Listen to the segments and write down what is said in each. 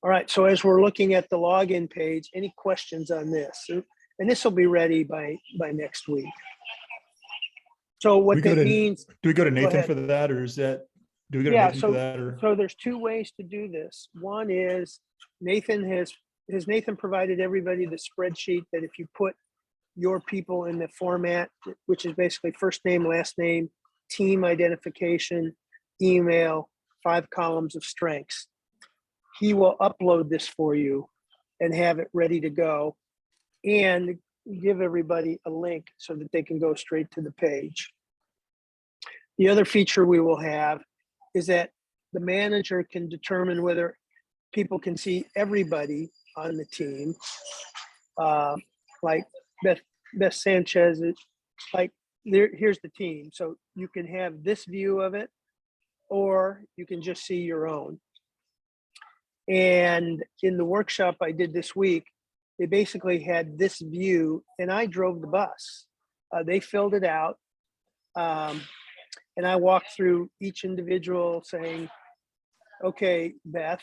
All right, so as we're looking at the login page, any questions on this? And this will be ready by next week. So what that means. Do we go to Nathan for that, or is that, do we go to Nathan for that? Or? So there's two ways to do this. One is Nathan has provided everybody the spreadsheet that if you put your people in the format, which is basically first name, last name, team identification, email, 5 columns of strengths. He will upload this for you and have it ready to go and give everybody a link so that they can go straight to the page. The other feature we will have is that the manager can determine whether people can see everybody on the team. Like Beth Sanchez, is like, here's the team. So you can have this view of it, or you can just see your own. And in the workshop I did this week, they basically had this view, and I drove the bus. They filled it out, and I walked through each individual saying, okay, Beth,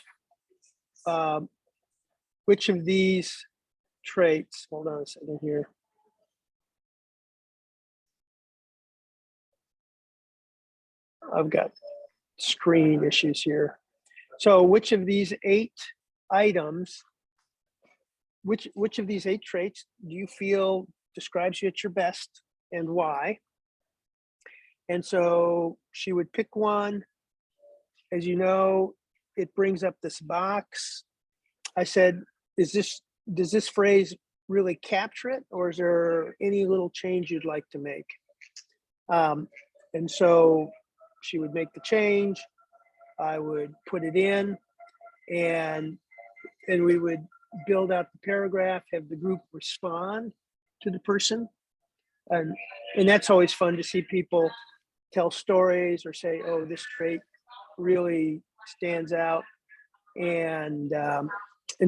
which of these traits, hold on a second here. I've got screen issues here. So which of these 8 items, which of these 8 traits do you feel describes you at your best, and why? And so she would pick one. As you know, it brings up this box. I said, does this phrase really capture it, or is there any little change you'd like to make? And so she would make the change. I would put it in, and we would build out the paragraph, have the group respond to the person. And that's always fun to see people tell stories or say, oh, this trait really stands out. And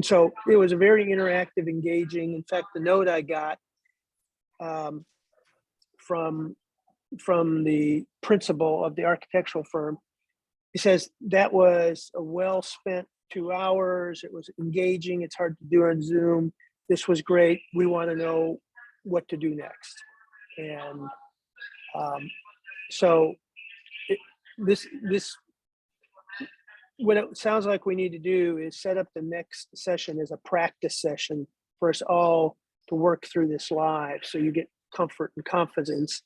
so it was a very interactive, engaging. In fact, the note I got from the principal of the architectural firm, he says that was a well-spent 2 hours. It was engaging. It's hard to do on Zoom. This was great. We want to know what to do next. And so this what it sounds like we need to do is set up the next session as a practice session for us all to work through this live, so you get comfort and confidence.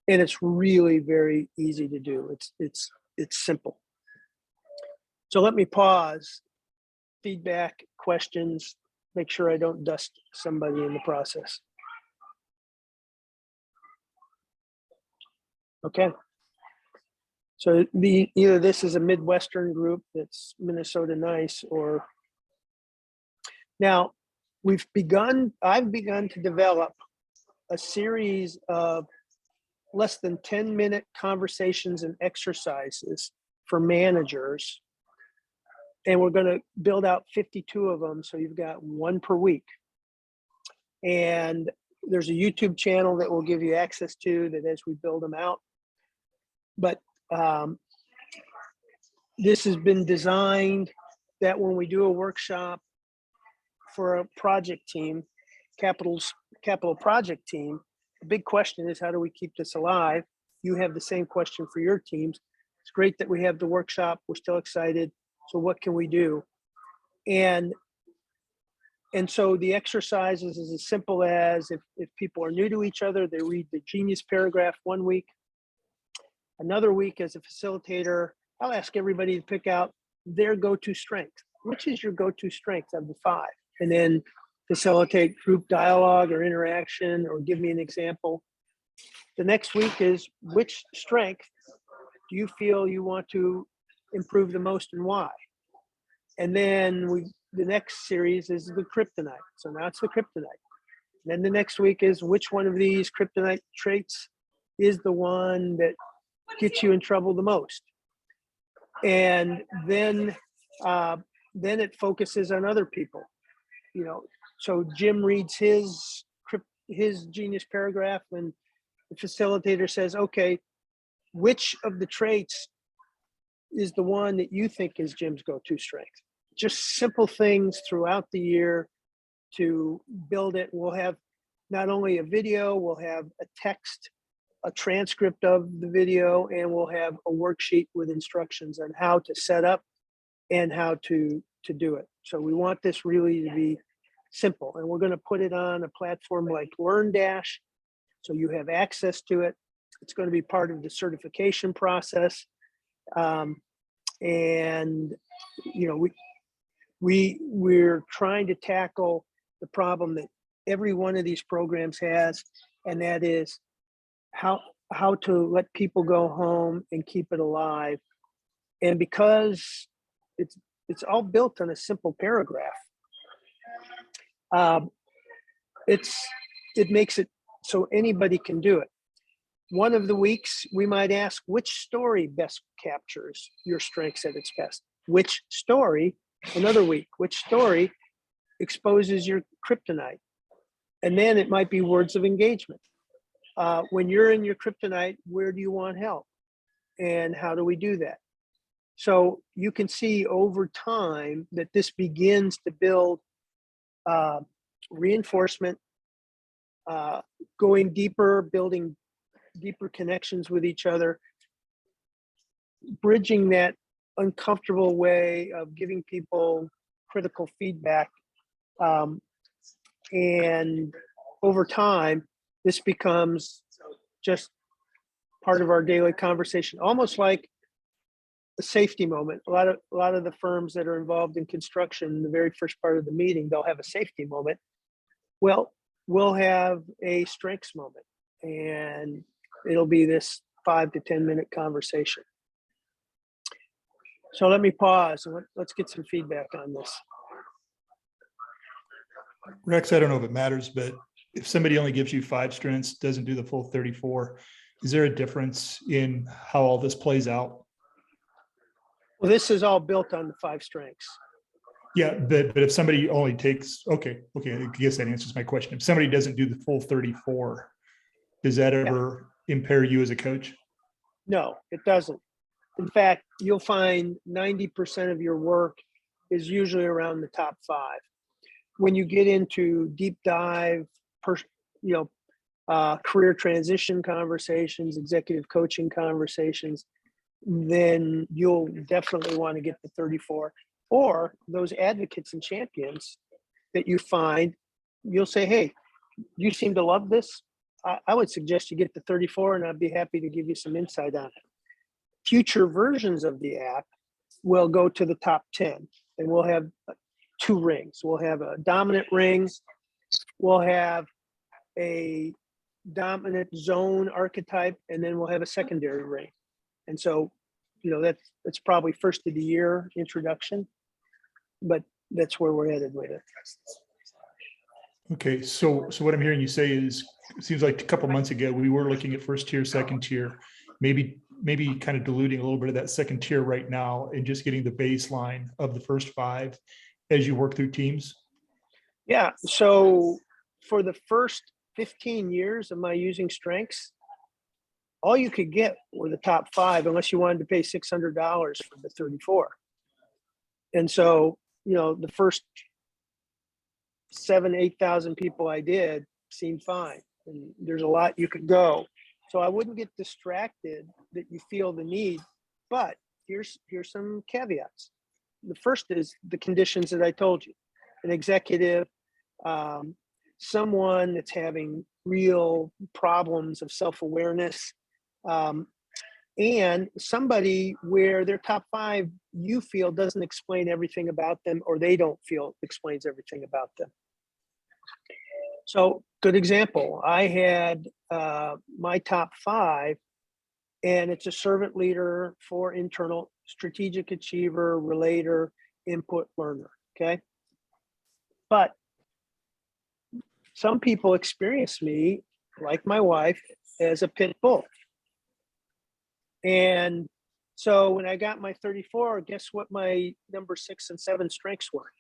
And it's really very easy to do. It's simple. So let me pause. Feedback, questions, make sure I don't dust somebody in the process. Okay. So either this is a Midwestern group that's Minnesota nice, or now I've begun to develop a series of less than 10-minute conversations and exercises for managers. And we're going to build out 52 of them. So you've got 1 per week. And there's a YouTube channel that we'll give you access to that as we build them out. But this has been designed that when we do a workshop for a project team, capital project team, the big question is, how do we keep this alive? You have the same question for your teams. It's great that we have the workshop. We're still excited. So what can we do? And so the exercises is as simple as, if people are new to each other, they read the Genius paragraph 1 week. Another week, as a facilitator, I'll ask everybody to pick out their go-to strength. Which is your go-to strength of the 5? And then facilitate group dialogue or interaction, or give me an example. The next week is, which strength do you feel you want to improve the most, and why? And then the next series is the kryptonite. So now it's the kryptonite. And then the next week is, which one of these kryptonite traits is the one that gets you in trouble the most? And then it focuses on other people. You know, so Jim reads his Genius paragraph, and the facilitator says, okay, which of the traits is the one that you think is Jim's go-to strength? just simple things throughout the year to build it. We'll have not only a video, we'll have a text, a transcript of the video, and we'll have a worksheet with instructions on how to set up and how to do it. So we want this really to be simple, and we're going to put it on a platform like LearnDash, so you have access to it. It's going to be part of the certification process, and you know, we're trying to tackle the problem that every one of these programs has, and that is how to let people go home and keep it alive. And because it's all built on a simple paragraph, it makes it so anybody can do it. One of the weeks we might ask, which story best captures your strengths at its best? Which story? Another week, which story exposes your kryptonite? And then it might be words of engagement. When you're in your kryptonite, where do you want help? And how do we do that? So you can see over time that this begins to build reinforcement, going deeper, building deeper connections with each other, bridging that uncomfortable way of giving people critical feedback. And over time, this becomes just part of our daily conversation, almost like a safety moment. A lot of the firms that are involved in construction, the very first part of the meeting, they'll have a safety moment. Well, we'll have a strengths moment, and it'll be this 5 to 10 minute conversation. So let me pause and let's get some feedback on this. Rex, I don't know if it matters, but if somebody only gives you 5 strengths, doesn't do the full 34, is there a difference in how all this plays out? Well, this is all built on the 5 strengths. Yeah, but if somebody only takes, okay, I guess that answers my question. If somebody doesn't do the full 34, does that ever impair you as a coach? No, it doesn't. In fact, you'll find 90% of your work is usually around the top 5. When you get into deep dive, career transition conversations, executive coaching conversations, then you'll definitely want to get the 34. Or those advocates and champions that you find, you'll say, hey, you seem to love this. I would suggest you get the 34, and I'd be happy to give you some insight on it. Future versions of the app will go to the top 10, and we'll have 2 rings. We'll have a dominant ring. We'll have a dominant zone archetype, and then we'll have a secondary ring. And so, that's probably first of the year introduction, but that's where we're headed with it. Okay, so what I'm hearing you say is, it seems like a couple months ago we were looking at first tier, second tier, maybe kind of diluting a little bit of that second tier right now and just getting the baseline of the first 5 as you work through teams. Yeah. So for the first 15 years of my using strengths, all you could get were the top 5, unless you wanted to pay $600 for the 34. And so, the first 8,000 people I did seemed fine. And there's a lot you could go. So I wouldn't get distracted that you feel the need, but here's some caveats. The first is the conditions that I told you: an executive, someone that's having real problems of self-awareness, and somebody where their top 5 you feel doesn't explain everything about them, or they don't feel explains everything about them. So, good example, I had my top 5, and it's a servant leader, 4 internal, strategic achiever, relator, input learner, okay? But some people experience me, like my wife, as a pit bull. And so when I got my 34, guess what my number 6 and 7 strengths were?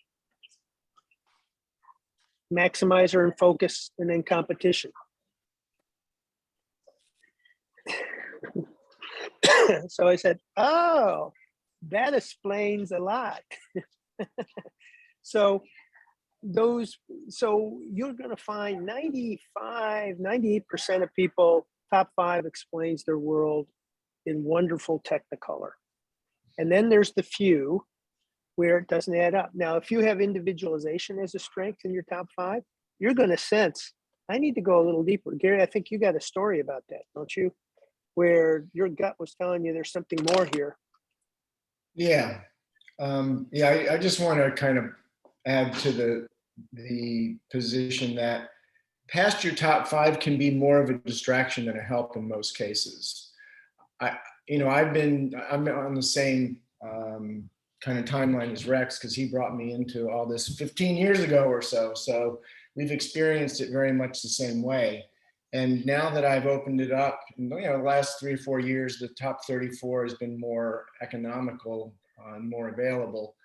Maximizer and focus, and then competition. So I said, oh, that explains a lot. So so you're going to find 98% of people, top 5 explains their world in wonderful technicolor. And then there's the few where it doesn't add up. Now, if you have individualization as a strength in your top 5, you're going to sense, I need to go a little deeper. Gary, I think you got a story about that, don't you? Where your gut was telling you there's something more here. Yeah. I just want to kind of add to the position that past your top 5 can be more of a distraction than a help in most cases. I'm on the same kind of timeline as Rex, because he brought me into all this 15 years ago or so. So we've experienced it very much the same way. And now that I've opened it up, the last 3 or 4 years, the top 34 has been more economical and more available.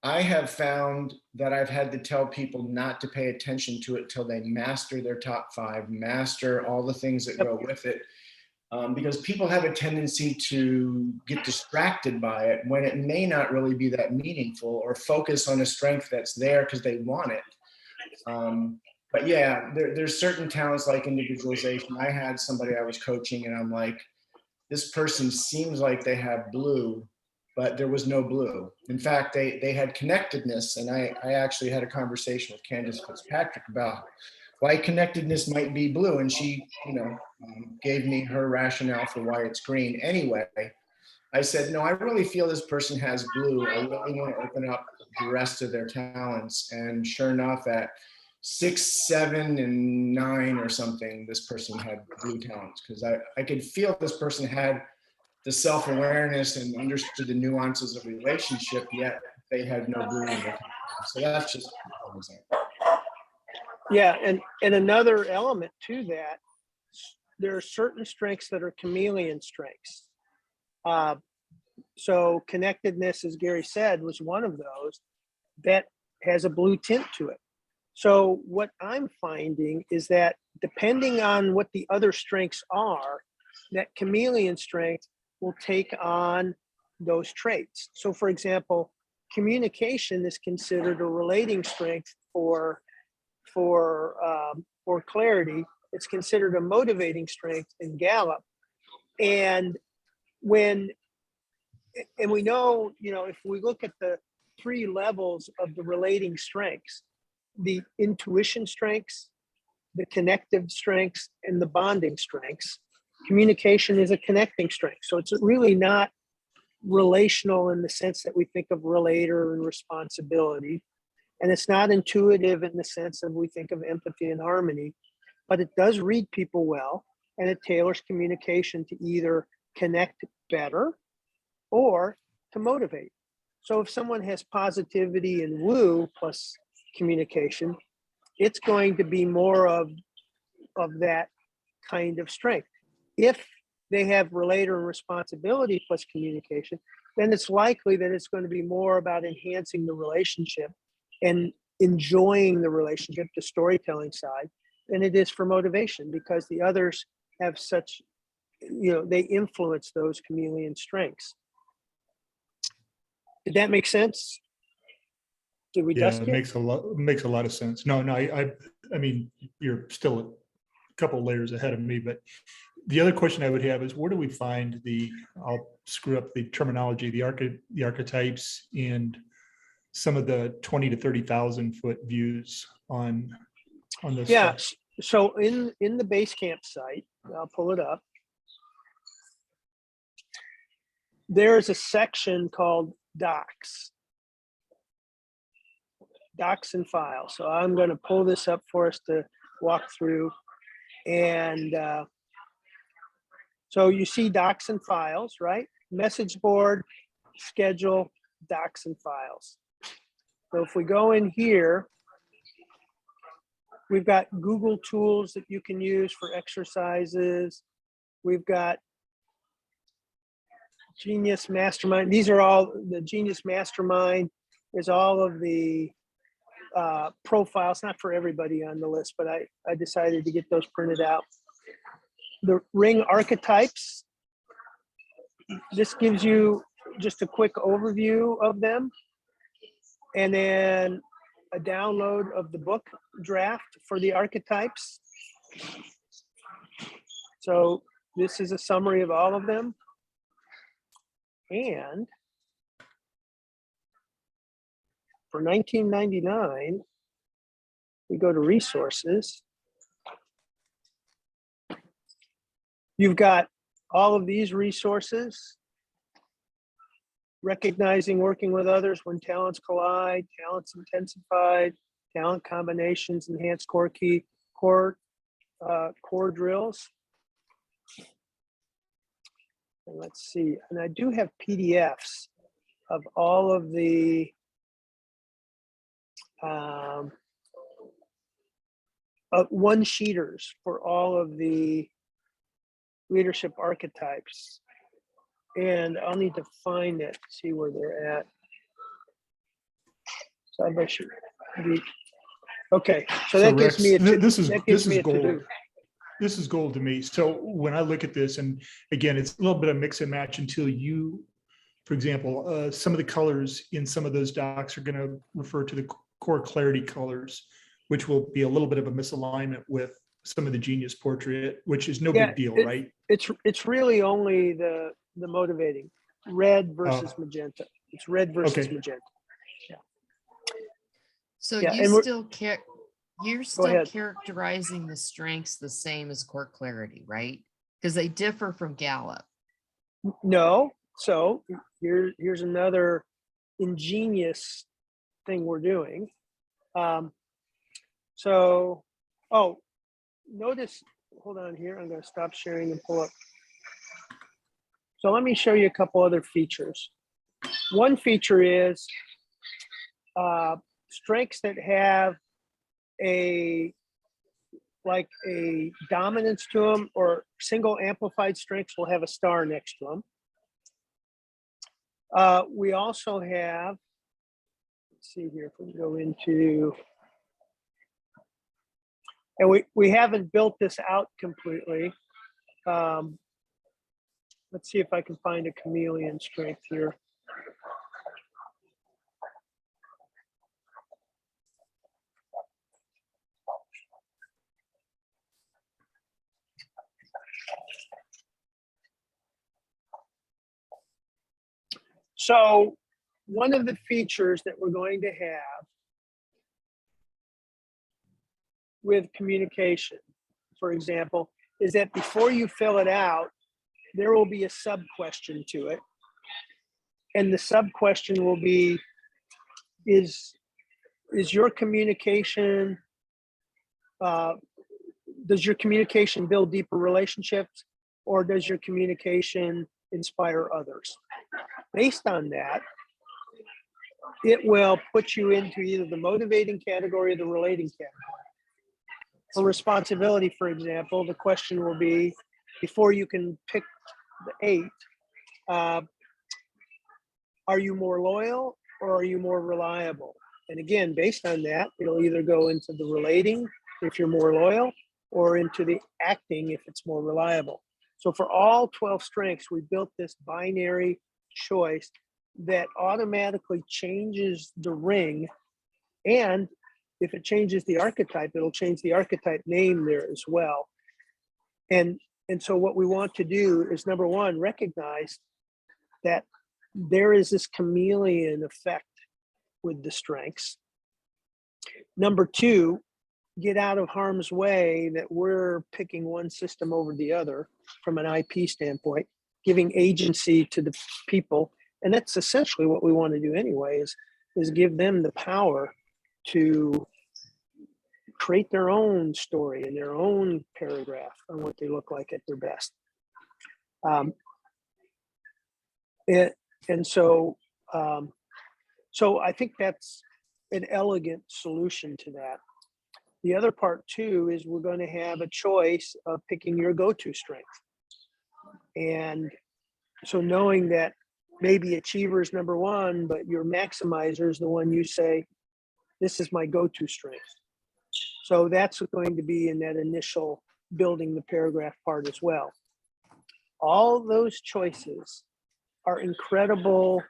I have found that I've had to tell people not to pay attention to it till they master their top 5, master all the things that go with it. Because people have a tendency to get distracted by it when it may not really be that meaningful, or focus on a strength that's there because they want it. But yeah, there's certain talents like individualization. I had somebody I was coaching and I'm like, this person seems like they have blue, but there was no blue. In fact, they had connectedness. And I actually had a conversation with Candace Fitzpatrick about why connectedness might be blue. And she, gave me her rationale for why it's green. Anyway, I said, no, I really feel this person has blue. I really want to open up the rest of their talents. And sure enough, at 6, 7, and 9 or something, this person had blue talents, because I could feel this person had the self-awareness and understood the nuances of relationship, yet they had no blue in their talents. So that's just one example. Yeah, and another element to that, there are certain strengths that are chameleon strengths. So connectedness, as Gary said, was one of those that has a blue tint to it. So what I'm finding is that depending on what the other strengths are, that chameleon strength will take on those traits. So for example, communication is considered a relating strength for clarity. It's considered a motivating strength in Gallup. And we know, if we look at the 3 levels of the relating strengths, the intuition strengths, the connective strengths, and the bonding strengths, communication is a connecting strength. So it's really not relational in the sense that we think of relator and responsibility. And it's not intuitive in the sense that we think of empathy and harmony, but it does read people well, and it tailors communication to either connect better or to motivate. So if someone has positivity and woo plus communication, it's going to be more of that kind of strength. If they have relator and responsibility plus communication, then it's likely that it's going to be more about enhancing the relationship and enjoying the relationship, the storytelling side, than it is for motivation, because the others have such, they influence those chameleon strengths. Did that make sense? Did we dust it it? makes a lot of sense. No, I mean, you're still a couple layers ahead of me, but the other question I would have is, where do we find I'll screw up the terminology, the archetypes and some of the 20 to 30,000 foot views on this? Yeah. So in the Basecamp site, I'll pull it up. There's a section called docs and files. So I'm going to pull this up for us to walk through. And so you see docs and files, right? Message board, schedule, docs and files. So if we go in here, we've got Google tools that you can use for exercises. We've got Genius Mastermind. These are all the Genius Mastermind is all of the profiles, not for everybody on the list, but I decided to get those printed out. The ring archetypes. This gives you just a quick overview of them. And then a download of the book draft for the archetypes. So this is a summary of all of them. And for $19.99, we go to resources. You've got all of these resources: recognizing working with others when talents collide, talents intensified, talent combinations, enhanced core drills. And let's see, and I do have PDFs of all of the one-sheeters for all of the leadership archetypes. And I'll need to find it, see where they're at. So I bet you. Okay, so that Rex, gives me a this is to-do. gold. This is gold to me. So when I look at this, and again, it's a little bit of mix and match until you, for example, some of the colors in some of those docs are going to refer to the core clarity colors, which will be a little bit of a misalignment with some of the Genius portrait, which is no big deal, right? It's really only the motivating red versus magenta. It's red versus magenta. Yeah. So Yeah, you still care. You're still ahead. characterizing the strengths the same as core clarity, right? Because they differ from Gallup. No. So here's another ingenious thing we're doing. Notice, hold on here. I'm going to stop sharing and pull up. So let me show you a couple other features. One feature is strengths that have a dominance to them, or single amplified strengths will have a star next to them. We also have, let's see here if we can go into, and we haven't built this out completely. Let's see if I can find a chameleon strength here. So one of the features that we're going to have with communication, for example, is that before you fill it out, there will be a sub question to it. And the sub question will be, is your communication, does your communication build deeper relationships, or does your communication inspire others? Based on that, it will put you into either the motivating category or the relating category. For responsibility, for example, the question will be, before you can pick the 8, are you more loyal or are you more reliable? And again, based on that, it'll either go into the relating if you're more loyal, or into the acting if it's more reliable. So for all 12 strengths, we built this binary choice that automatically changes the ring. And if it changes the archetype, it'll change the archetype name there as well. And so what we want to do is, number one, recognize that there is this chameleon effect with the strengths. Number two, get out of harm's way that we're picking one system over the other from an IP standpoint, giving agency to the people. And that's essentially what we want to do anyway, is give them the power to create their own story and their own paragraph on what they look like at their best. So I think that's an elegant solution to that. The other part too is we're going to have a choice of picking your go-to strength. And so knowing that maybe achiever is number one, but your maximizer is the one you say, this is my go-to strength. So that's going to be in that initial building the paragraph part as well. All those choices are incredible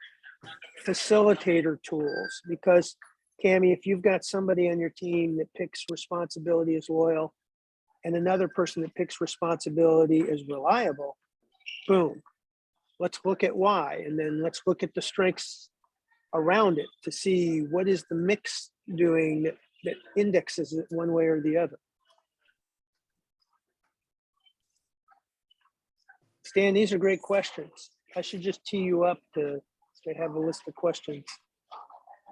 facilitator tools, because Cami, if you've got somebody on your team that picks responsibility as loyal and another person that picks responsibility as reliable, boom, let's look at why, and then let's look at the strengths around it to see what is the mix doing that indexes it one way or the other. Stan, these are great questions. I should just tee you up to have a list of questions.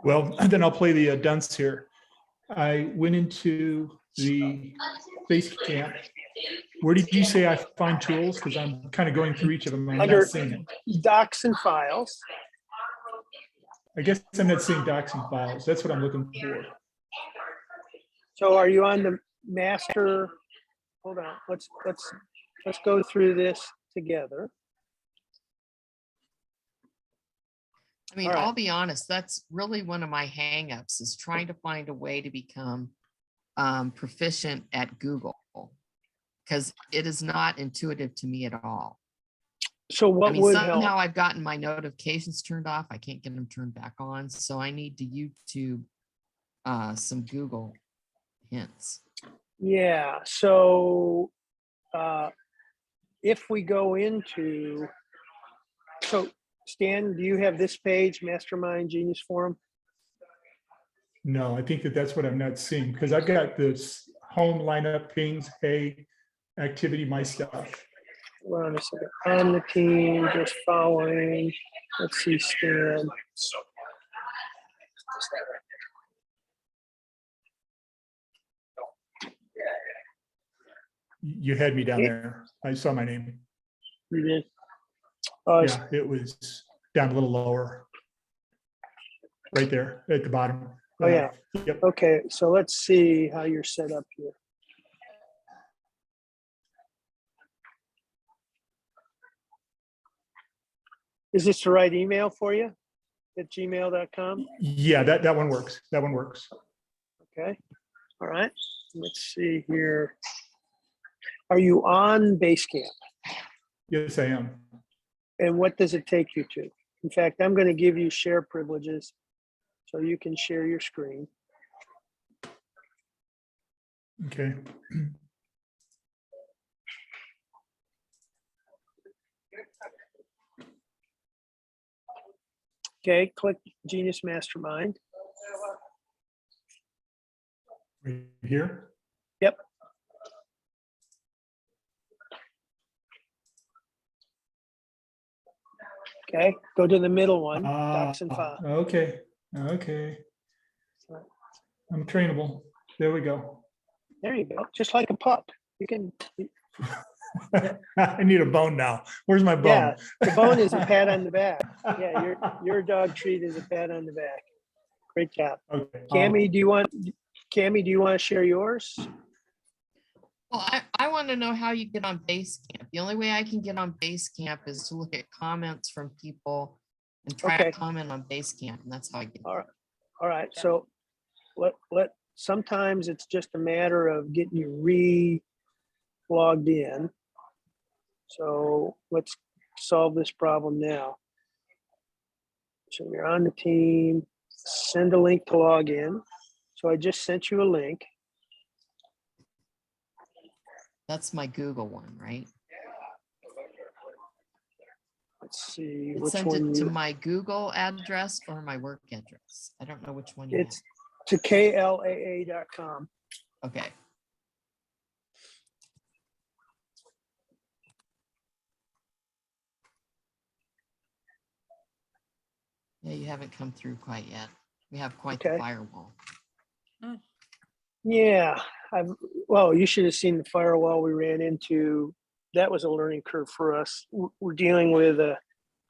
Well, then I'll play the dunce here. I went into the base camp. Where did you say I find tools? Because I'm kind of going through each of them. I'm Under not seeing it. docs and files. I guess I'm not seeing docs and files. That's what I'm looking for. So are you on the master? Hold on, let's go through this together. I mean, All right. I'll be honest, that's really one of my hangups is trying to find a way to become proficient at Google, because it is not intuitive to me at all. So what I mean, would somehow help? I've gotten my notifications turned off. I can't get them turned back on. So I need to YouTube some Google hints. Yeah, so if we go into, so Stan, do you have this page, Mastermind Genius Forum? No, I think that's what I'm not seeing because I've got this home lineup pings, hey, activity, my stuff. Hold on a second. On the team, just following. Let's see, Stan. You had me down there. I saw my name. You did. Oh, Yeah, it was down a little lower. Right there at the bottom. Oh, yeah. Yep. okay, so let's see how you're set up here. Is this the right email for you? At gmail.com? Yeah, that one works. That one works. Okay, all right. Let's see here. Are you on Basecamp? Yes, I am. And what does it take you to? In fact, I'm going to give you share privileges so you can share your screen. Okay. Okay, click Genius Mastermind. Right here. Yep. Okay, go to the middle one, docs and files. Okay. Okay. I'm trainable. There we go. There you go, just like a pup. You can, I need a bone now. Where's my bone? yeah, the bone is a pat on the back. Yeah, your dog treat is a pat on the back. Great job. Okay. Cami, do you want to share yours? Well, I want to know how you get on Basecamp. The only way I can get on Basecamp is to look at comments from people and try Okay. to comment on Basecamp, and that's how I get. All right. All right. So sometimes it's just a matter of getting you logged in. So let's solve this problem now. So you're on the team, send a link to log in. So I just sent you a link. That's my Google one, right? Let's see It which sent one it to you, my Google address or my work address. I don't know which one you it's to klaa.com. have. Okay. Yeah, you haven't come through quite yet. We have quite the Okay. firewall. Yeah, well, you should have seen the firewall we ran into. That was a learning curve for us. We're dealing with a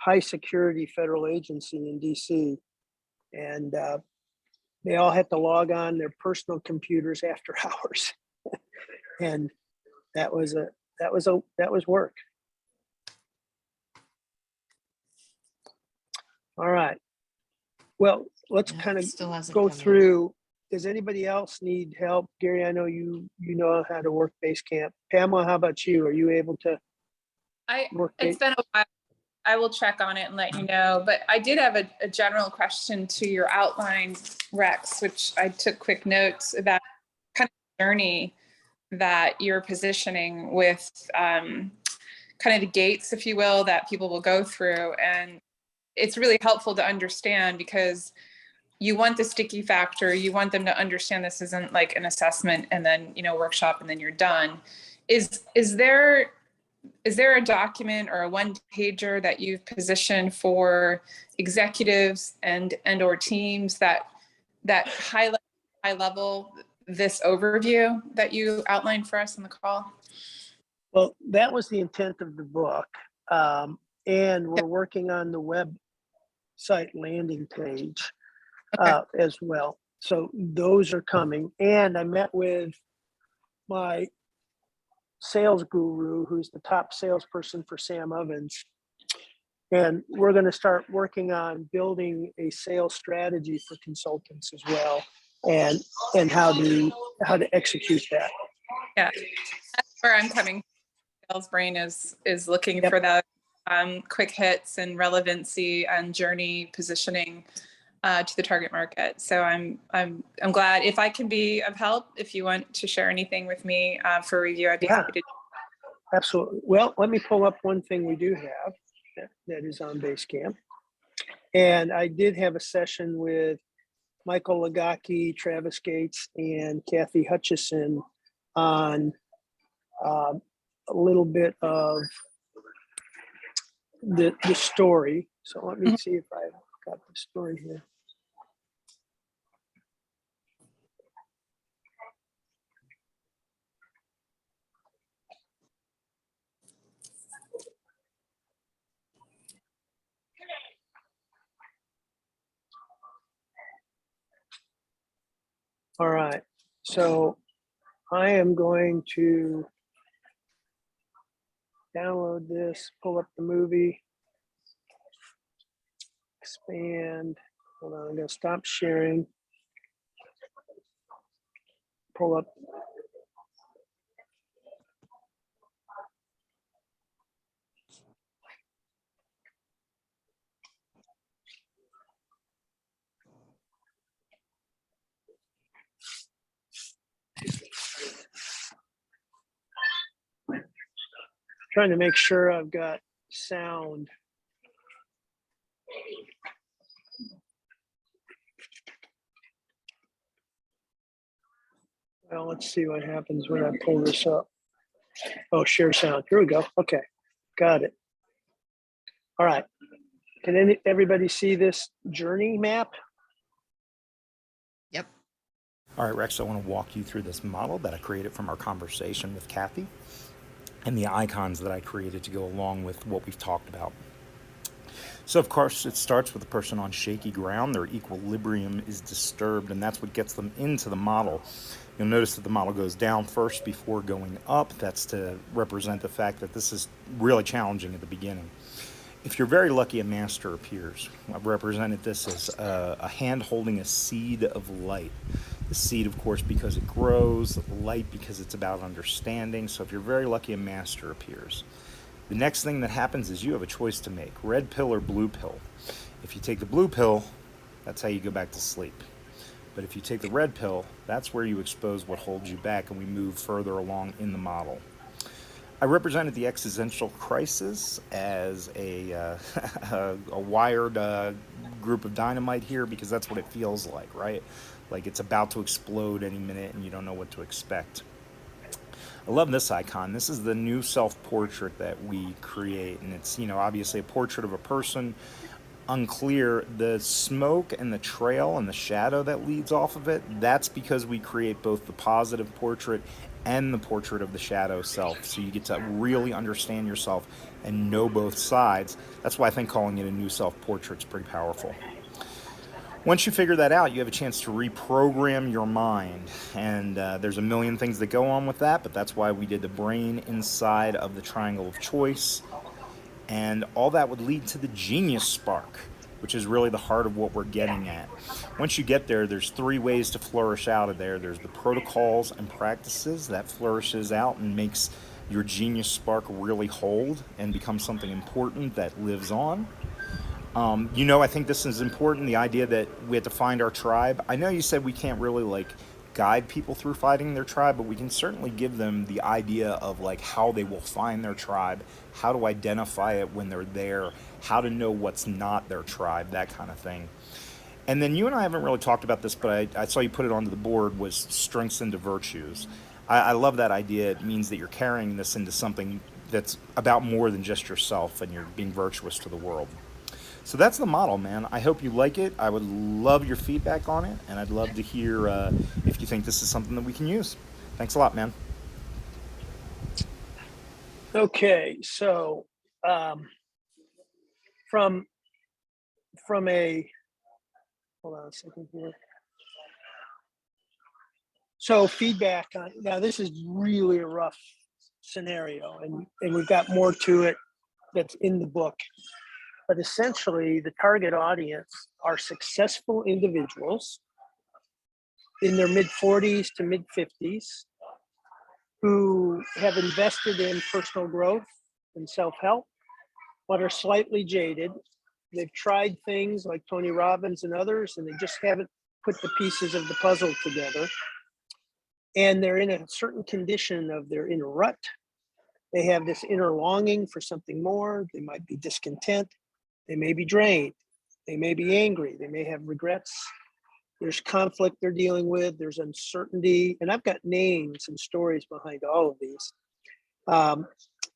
high security federal agency in DC, and they all had to log on their personal computers after hours, and that was work. All right. Well, let's Yeah, kind it of still hasn't go come in. through. Does anybody else need help? Gary, I know you know how to work Basecamp. Pamela, how about you? Are you able to work? It's been a while. I will check on it and let you know. But I did have a general question to your outline, Rex, which I took quick notes about kind of the journey that you're positioning with kind of the gates, if you will, that people will go through. And it's really helpful to understand because you want the sticky factor. You want them to understand this isn't like an assessment and then, workshop and then you're done. Is there a document or a one pager that you've positioned for executives and or teams that highlight high level this overview that you outlined for us in the call? Well, that was the intent of the book. And we're working on the website landing page as well. So those are coming. And I met with my sales guru, who's the top salesperson for Sam Ovens. And we're going to start working on building a sales strategy for consultants as well, and how to execute that. Yeah, that's where I'm coming. Sales brain is looking Yep. for that quick hits and relevancy and journey positioning to the target market. So I'm glad if I can be of help. If you want to share anything with me for review, I'd be happy to. Absolutely. Well, let me pull up one thing we do have that is on Basecamp. And I did have a session with Michael Lagaki, Travis Gates, and Kathy Hutchison on a little bit of the story. So let me see if I've got the story here. All right, so I am going to download this, pull up the movie, expand. Hold on, I'm going to stop sharing. Pull up. Trying to make sure I've got sound. Well, let's see what happens when I pull this up. Oh, share sound. Here we go. Okay, got it. All right. Can everybody see this journey map? Yep. All right, Rex, I want to walk you through this model that I created from our conversation with Kathy and the icons that I created to go along with what we've talked about. So, of course, it starts with a person on shaky ground. Their equilibrium is disturbed, and that's what gets them into the model. You'll notice that the model goes down first before going up. That's to represent the fact that this is really challenging at the beginning. If you're very lucky, a master appears. I've represented this as a hand holding a seed of light. The seed, of course, because it grows, light because it's about understanding. So if you're very lucky, a master appears. The next thing that happens is you have a choice to make, red pill or blue pill. If you take the blue pill, that's how you go back to sleep. But if you take the red pill, that's where you expose what holds you back and we move further along in the model. I represented the existential crisis as a wired group of dynamite here because that's what it feels like, right? Like it's about to explode any minute and you don't know what to expect. I love this icon. This is the new self-portrait that we create, and it's, obviously a portrait of a person. Unclear, the smoke and the trail and the shadow that leads off of it, that's because we create both the positive portrait and the portrait of the shadow self. So you get to really understand yourself and know both sides. That's why I think calling it a new self-portrait is pretty powerful. Once you figure that out, you have a chance to reprogram your mind. And there's a million things that go on with that, but that's why we did the brain inside of the triangle of choice. And all that would lead to the genius spark, which is really the heart of what we're getting at. Once you get there, there's 3 ways to flourish out of there. There's the protocols and practices that flourishes out and makes your genius spark really hold and become something important that lives on. I think this is important, the idea that we have to find our tribe. I know you said we can't really like guide people through finding their tribe, but we can certainly give them the idea of like how they will find their tribe, how to identify it when they're there, how to know what's not their tribe, that kind of thing. And then you and I haven't really talked about this, but I saw you put it onto the board, was strengths into virtues. I love that idea. It means that you're carrying this into something that's about more than just yourself, and you're being virtuous to the world. So that's the model, man. I hope you like it. I would love your feedback on it, and I'd love to hear if you think this is something that we can use. Thanks a lot, man. Okay, so from a, hold on a second here. So feedback on, now this is really a rough scenario, and we've got more to it that's in the book. But essentially, the target audience are successful individuals in their mid 40s to mid 50s who have invested in personal growth and self-help, but are slightly jaded. They've tried things like Tony Robbins and others, and they just haven't put the pieces of the puzzle together. And they're in a certain condition of their inner rut. They have this inner longing for something more. They might be discontent. They may be drained. They may be angry. They may have regrets. There's conflict they're dealing with. There's uncertainty. And I've got names and stories behind all of these.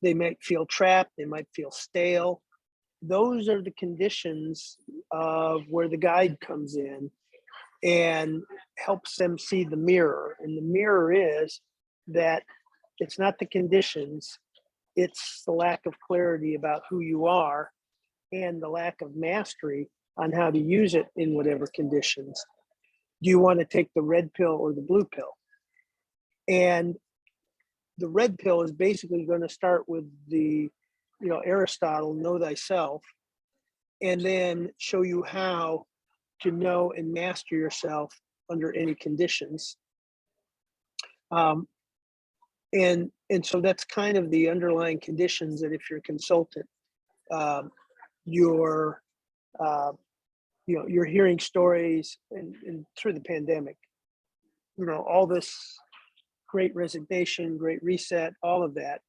They might feel trapped. They might feel stale. Those are the conditions of where the guide comes in and helps them see the mirror. And the mirror is that it's not the conditions, it's the lack of clarity about who you are and the lack of mastery on how to use it in whatever conditions. Do you want to take the red pill or the blue pill? And the red pill is basically going to start with the, Aristotle, know thyself, and then show you how to know and master yourself under any conditions. And so that's kind of the underlying conditions that if you're a consultant, you're hearing stories and through the pandemic, all this great resignation, great reset, all of that.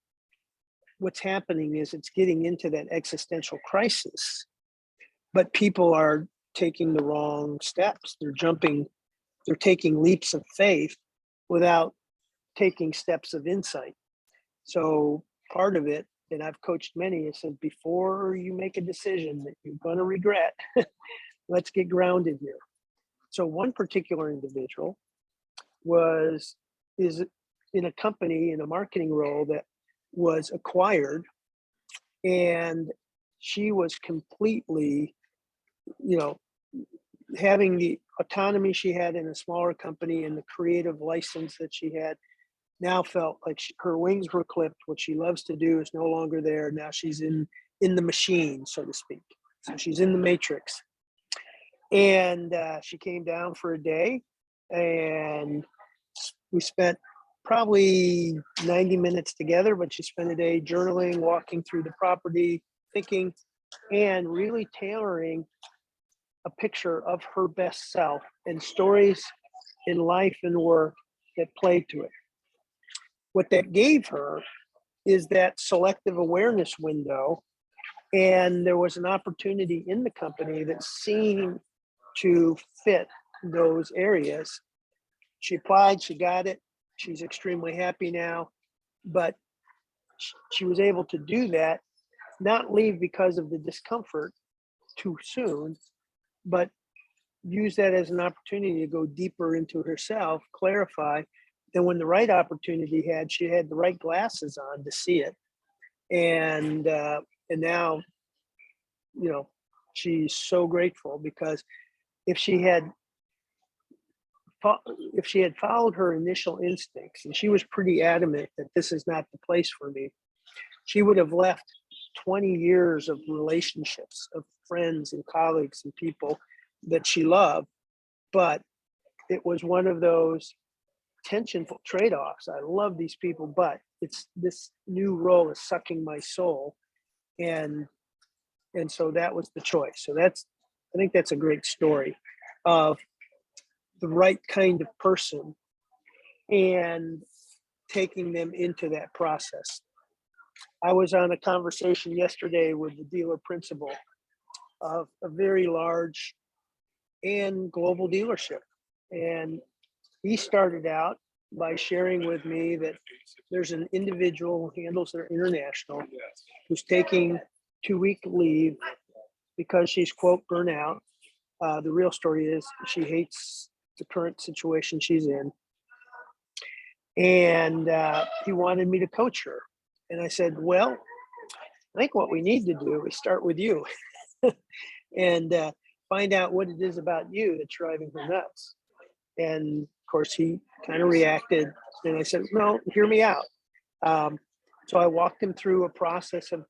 What's happening is it's getting into that existential crisis, but people are taking the wrong steps. They're taking leaps of faith without taking steps of insight. So part of it, and I've coached many, is said, before you make a decision that you're going to regret, let's get grounded here. So one particular individual is in a company in a marketing role that was acquired, and she was completely, having the autonomy she had in a smaller company and the creative license that she had, now felt like her wings were clipped. What she loves to do is no longer there. Now she's in the machine, so to speak. So she's in the matrix. And she came down for a day, and we spent probably 90 minutes together, but she spent a day journaling, walking through the property, thinking, and really tailoring a picture of her best self and stories in life and work that play to it. What that gave her is that selective awareness window. And there was an opportunity in the company that seemed to fit those areas. She applied, she got it. She's extremely happy now, but she was able to do that, not leave because of the discomfort too soon, but use that as an opportunity to go deeper into herself, clarify. Then when the right opportunity she had the right glasses on to see it. And now, she's so grateful, because if she had followed her initial instincts, and she was pretty adamant that this is not the place for me, she would have left 20 years of relationships, of friends and colleagues and people that she loved. But it was one of those tensionful trade-offs. I love these people, but it's this new role is sucking my soul. And so that was the choice. So I think that's a great story of the right kind of person and taking them into that process. I was on a conversation yesterday with the dealer principal of a very large and global dealership. And he started out by sharing with me that there's an individual who handles their international who's taking 2-week leave because she's, quote, burnout. The real story is she hates the current situation she's in. And he wanted me to coach her. And I said, well, I think what we need to do is start with you and find out what it is about you that's driving her nuts. And of course, he kind of reacted. And I said, no, hear me out. So I walked him through a process of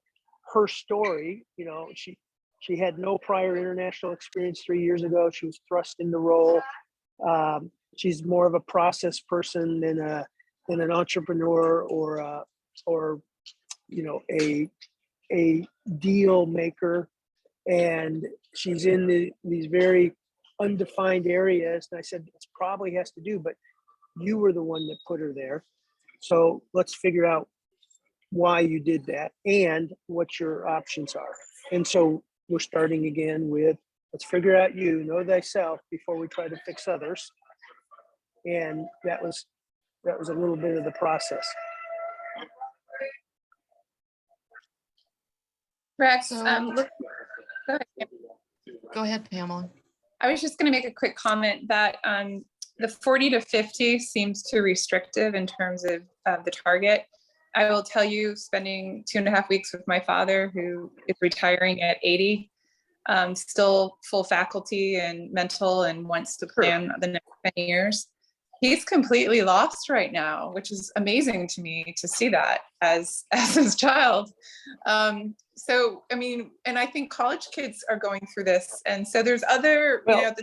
her story. You know, she had no prior international experience 3 years ago. She was thrust in the role. She's more of a process person than an entrepreneur or you know, a deal maker. And she's in these very undefined areas. And I said, it probably has to do, but you were the one that put her there. So let's figure out why you did that and what your options are. And so we're starting again with, let's figure out you, know thyself before we try to fix others. And that was a little bit of the process. Rex, So- look, go ahead. Go ahead, Pamela. I was just going to make a quick comment that the 40 to 50 seems too restrictive in terms of the target. I will tell you, spending 2.5 weeks with my father, who is retiring at 80, still full faculty and mental and wants to plan the next 10 years. He's completely lost right now, which is amazing to me to see that as his child. So, I mean, and I think college kids are going through this. And so there's other, you know,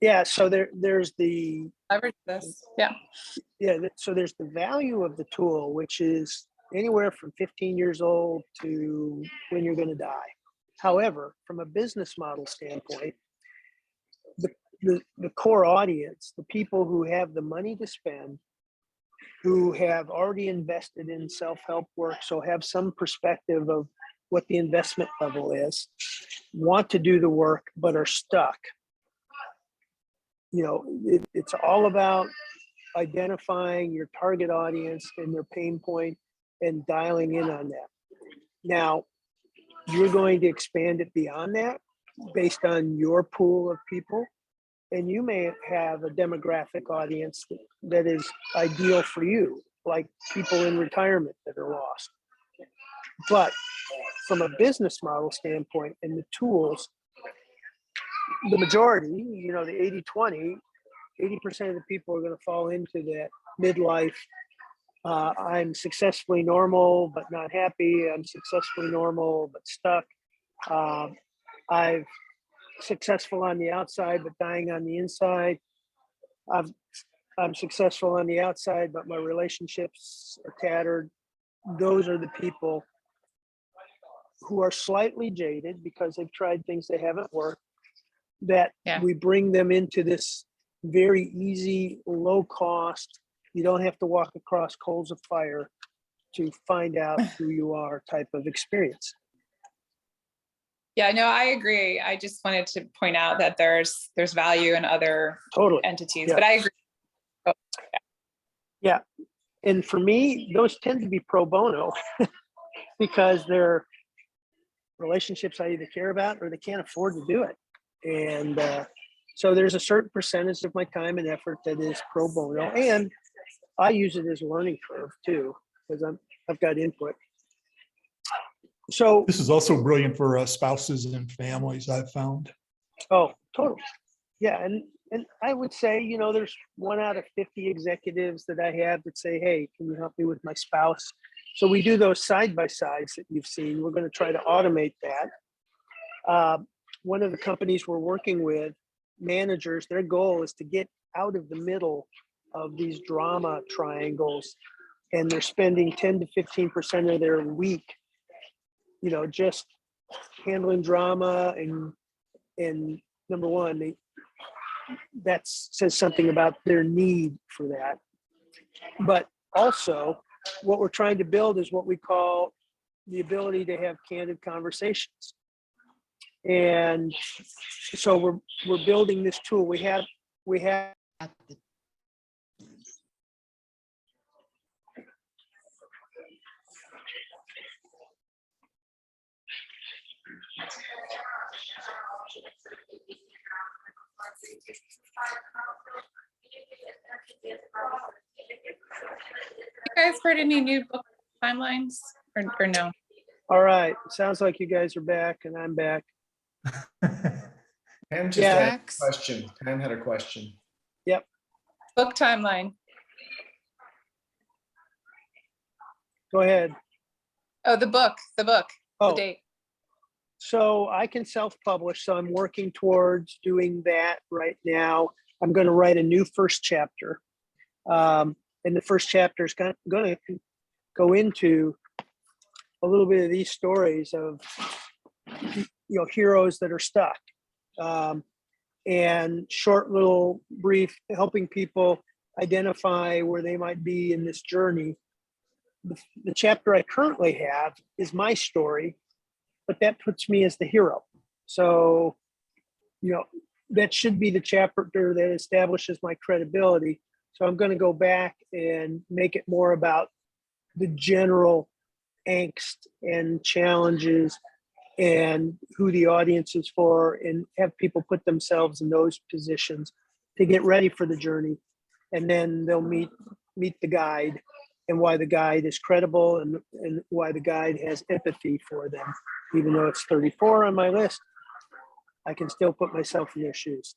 yeah. So there's the leverage this. Yeah. So there's the value of the tool, which is anywhere from 15 years old to when you're going to die. However, from a business model standpoint, the core audience, the people who have the money to spend, who have already invested in self-help work, so have some perspective of what the investment level is, want to do the work, but are stuck. You know, it's all about identifying your target audience and their pain point and dialing in on that. Now, you're going to expand it beyond that based on your pool of people. And you may have a demographic audience that is ideal for you, like people in retirement that are lost. But from a business model standpoint and the tools, the majority, you know, the 80-20, 80% of the people are going to fall into that midlife. I'm successfully normal, but not happy. I'm successfully normal, but stuck. I've successful on the outside, but dying on the inside. I'm successful on the outside, but my relationships are tattered. Those are the people who are slightly jaded because they've tried things that haven't worked, that we bring them into this very easy, low cost, you don't have to walk across coals of fire to find out who you are type of experience. Yeah, no, I agree. I just wanted to point out that there's value in other entities, but I agree. Yeah. And for me, those tend to be pro bono because they're relationships I either care about or they can't afford to do it. And so there's a certain percentage of my time and effort that is pro bono. And I use it as a learning curve too, because I've got input. So this is also brilliant for spouses and families, I've found. Oh, totally. Yeah. And I would say, you know, there's 1 out of 50 executives that I have that say, hey, can you help me with my spouse? So we do those side by sides that you've seen. We're going to try to automate that. One of the companies we're working with, managers, their goal is to get out of the middle of these drama triangles and they're spending 10 to 15% of their week, just handling drama, and number one, that says something about their need for that. But also, what we're trying to build is what we call the ability to have candid conversations. And so we're building this tool. We have At the- You guys heard any new book timelines or no? all right. Sounds like you guys are back, and I'm back. Pam just Yeah. had a Rex? question. Pam had a question. Book timeline. Go ahead. Oh, the book, the Oh, date. so I can self-publish. So I'm working towards doing that right now. I'm going to write a new first chapter. And the first chapter is going to go into a little bit of these stories of, heroes that are stuck. And short little brief, helping people identify where they might be in this journey. The chapter I currently have is my story, but that puts me as the hero. So, that should be the chapter that establishes my credibility. So I'm going to go back and make it more about the general angst and challenges and who the audience is for, and have people put themselves in those positions to get ready for the journey. And then they'll meet the guide, and why the guide is credible, and why the guide has empathy for them. Even though it's 34 on my list, I can still put myself in their shoes.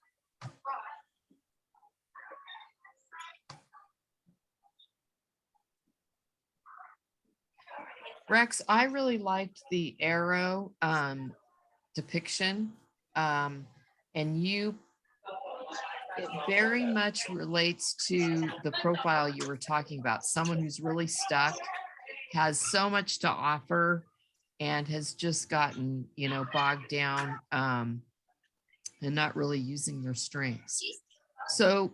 Rex, I really liked the arrow depiction. And it very much relates to the profile you were talking about. Someone who's really stuck, has so much to offer, and has just gotten, bogged down and not really using their strengths. So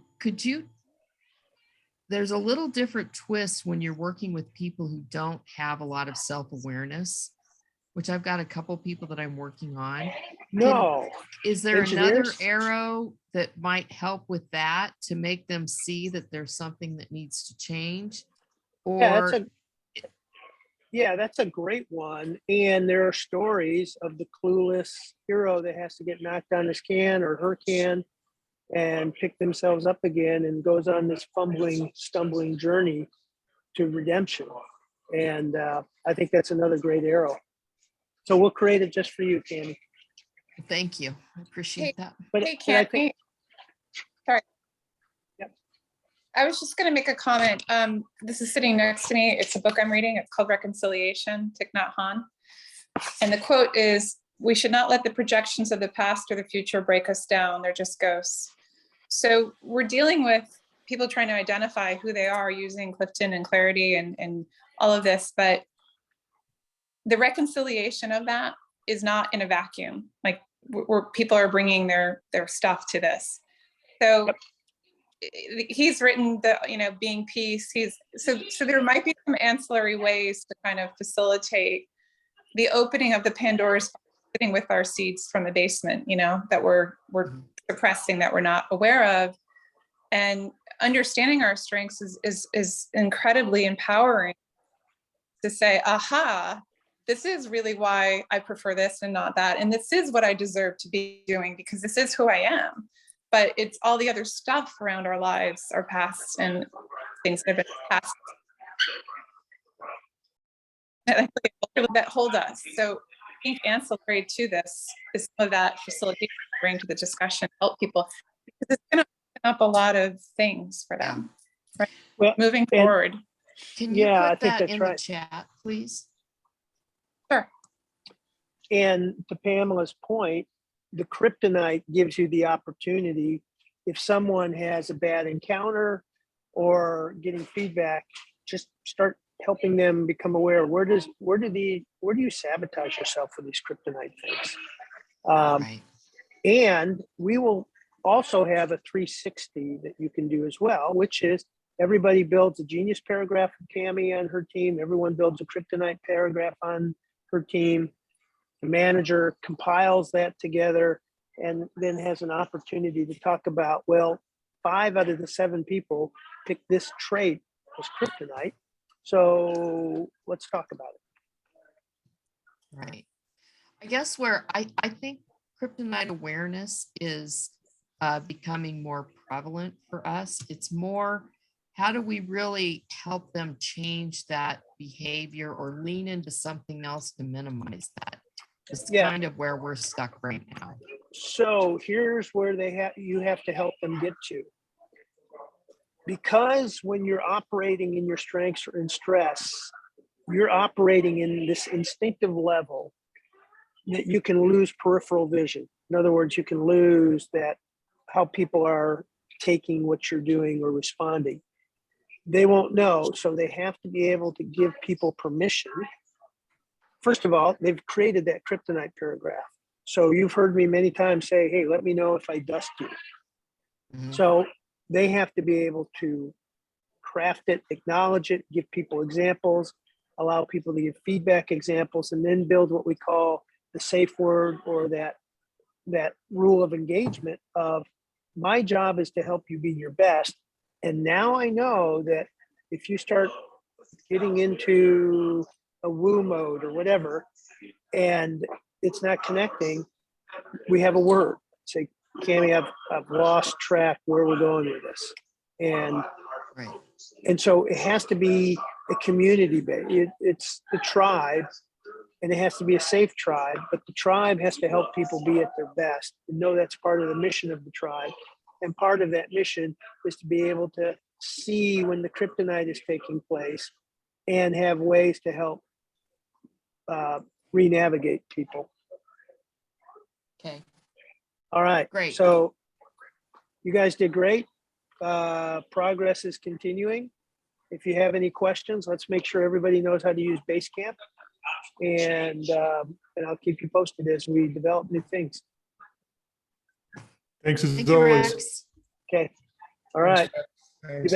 there's a little different twist when you're working with people who don't have a lot of self-awareness, which I've got a couple people that I'm working on. No. Is there another Engineers? arrow that might help with that to make them see that there's something that needs to change? Or That's a great one. And there are stories of the clueless hero that has to get knocked on his can or her can and pick themselves up again, and goes on this stumbling journey to redemption. And I think that's another great arrow. So we'll create it just for you, Tammy. thank you. I appreciate that. But, Hey, but I Cammy. think, Sorry. Yep. I was just going to make a comment. This is sitting next to me. It's a book I'm reading. It's called Reconciliation, Thich Nhat Hanh. And the quote is, "We should not let the projections of the past or the future break us down. They're just ghosts." So we're dealing with people trying to identify who they are using Clifton and Clarity and all of this, but the reconciliation of that is not in a vacuum. Like, where people are bringing their stuff to this. So he's written the, being peace. So there might be some ancillary ways to kind of facilitate the opening of the Pandora's box, sitting with our seeds from the basement, that we're suppressing, that we're not aware of. And understanding our strengths is incredibly empowering to say, aha, this is really why I prefer this and not that. And this is what I deserve to be doing, because this is who I am. But it's all the other stuff around our lives, our past, and things that have been past that hold us. So I think ancillary to this is some of that facilitation to bring to the discussion, help people, because it's going to open up a lot of things for them, right? Well, Moving forward. Can you I put think that that's in right. the chat, please? Sure. And to Pamela's point, the kryptonite gives you the opportunity, if someone has a bad encounter or getting feedback, just start helping them become aware. Where do you sabotage yourself with these kryptonite things? Right. And we will also have a 360 that you can do as well, which is everybody builds a genius paragraph of Cami on her team. Everyone builds a kryptonite paragraph on her team. The manager compiles that together and then has an opportunity to talk about, well, 5 out of the 7 people picked this trait as kryptonite. So let's talk about it. Right. I guess where I think kryptonite awareness is becoming more prevalent for us. It's more, how do we really help them change that behavior or lean into something else to minimize that? It's kind of where we're stuck right now. So here's where you have to help them get to. Because when you're operating in your strengths or in stress, you're operating in this instinctive level that you can lose peripheral vision. In other words, you can lose that how people are taking what you're doing or responding. They won't know, so they have to be able to give people permission. First of all, they've created that kryptonite paragraph. So you've heard me many times say, hey, let me know if I dust you. Mm-hmm. So they have to be able to craft it, acknowledge it, give people examples, allow people to give feedback examples, and then build what we call the safe word, or that rule of engagement of, my job is to help you be your best. And now I know that if you start getting into a woo mode or whatever, and it's not connecting, we have a word. Say, Cami, I've lost track where we're going with this. Right. And so it has to be a community base. It's the tribe, and it has to be a safe tribe, but the tribe has to help people be at their best and know that's part of the mission of the tribe. And part of that mission is to be able to see when the kryptonite is taking place and have ways to help re-navigate people. Okay. All right. Great. So you guys did great. Progress is continuing. If you have any questions, let's make sure everybody knows how to use Basecamp. And I'll keep you posted as we develop new things. Thanks as Thank you, always. Rex. Okay. All right. Thanks.